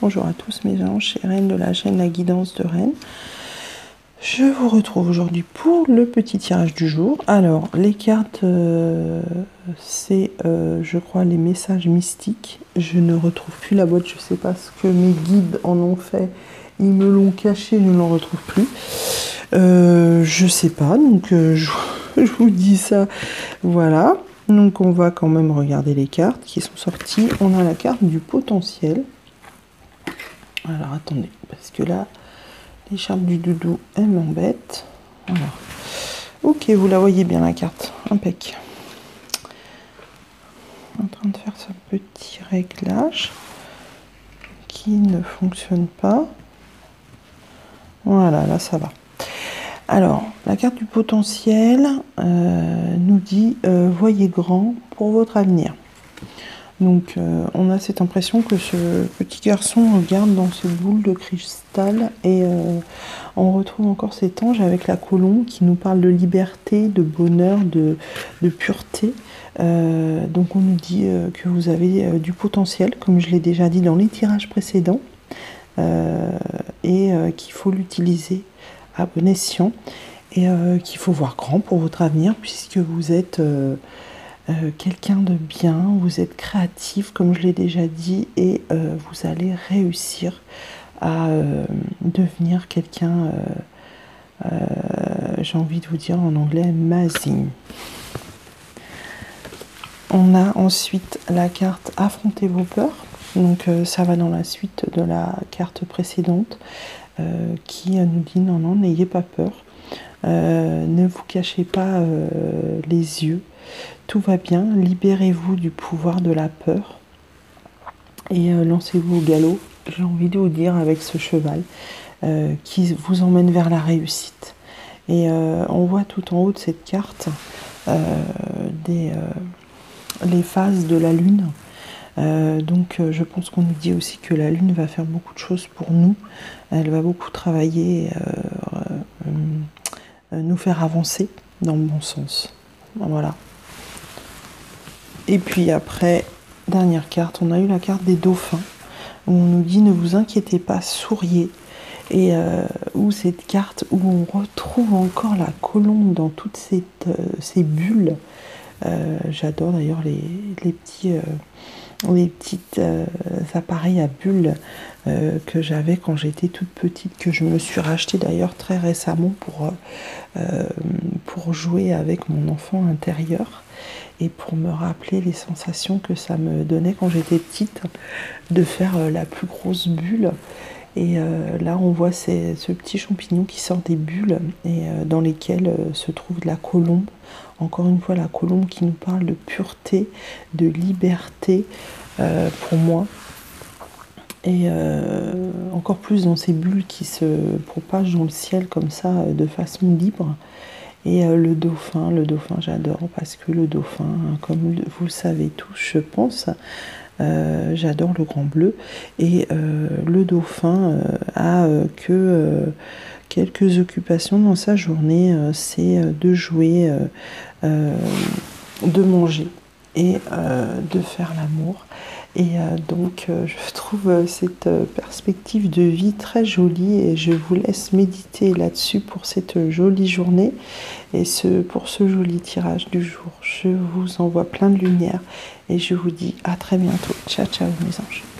Bonjour à tous mes anges, c'est Reine de la chaîne La Guidance de Reine. Je vous retrouve aujourd'hui pour le petit tirage du jour. Alors, les cartes, c'est, je crois, les messages mystiques. Je ne retrouve plus la boîte, je ne sais pas ce que mes guides en ont fait. Ils me l'ont caché, je ne l'en retrouve plus. Je sais pas, donc je vous dis ça. Voilà. Donc, on va quand même regarder les cartes qui sont sorties. On a la carte du potentiel. Alors attendez, parce que là, l'écharpe du doudou, elle m'embête. Voilà. Ok, vous la voyez bien la carte, impec. En train de faire ce petit réglage qui ne fonctionne pas. Voilà, là ça va. Alors, la carte du potentiel nous dit voyez grand pour votre avenir. Donc on a cette impression que ce petit garçon regarde dans ce boule de cristal et on retrouve encore cet ange avec la colombe qui nous parle de liberté, de bonheur, de pureté. Donc on nous dit que vous avez du potentiel, comme je l'ai déjà dit dans les tirages précédents, et qu'il faut l'utiliser à bon escient et qu'il faut voir grand pour votre avenir puisque vous êtes... quelqu'un de bien, vous êtes créatif comme je l'ai déjà dit et vous allez réussir à devenir quelqu'un, j'ai envie de vous dire en anglais, amazing. On a ensuite la carte affronter vos peurs, donc ça va dans la suite de la carte précédente qui nous dit non, n'ayez pas peur, ne vous cachez pas les yeux. Tout va bien, libérez-vous du pouvoir de la peur et lancez-vous au galop, j'ai envie de vous dire, avec ce cheval qui vous emmène vers la réussite. Et on voit tout en haut de cette carte les phases de la lune. Donc je pense qu'on nous dit aussi que la lune va faire beaucoup de choses pour nous. Elle va beaucoup travailler, nous faire avancer dans le bon sens. Voilà. Et puis après, dernière carte, on a eu la carte des dauphins, où on nous dit ne vous inquiétez pas, souriez. Et où cette carte, où on retrouve encore la colombe dans toutes ces bulles. J'adore d'ailleurs les petits appareils à bulles que j'avais quand j'étais toute petite, que je me suis racheté d'ailleurs très récemment pour jouer avec mon enfant intérieur. Et pour me rappeler les sensations que ça me donnait quand j'étais petite, de faire la plus grosse bulle. Et là, on voit ce petit champignon qui sort des bulles et dans lesquelles se trouve de la colombe. Encore une fois, la colombe qui nous parle de pureté, de liberté pour moi. Et encore plus dans ces bulles qui se propagent dans le ciel comme ça, de façon libre. Et le dauphin j'adore parce que le dauphin, comme vous le savez tous, je pense, j'adore le grand bleu. Et le dauphin a que quelques occupations dans sa journée, c'est de jouer, de manger et de faire l'amour. Et donc je trouve cette perspective de vie très jolie et je vous laisse méditer là-dessus pour cette jolie journée et pour ce joli tirage du jour. Je vous envoie plein de lumière et je vous dis à très bientôt. Ciao, ciao mes anges.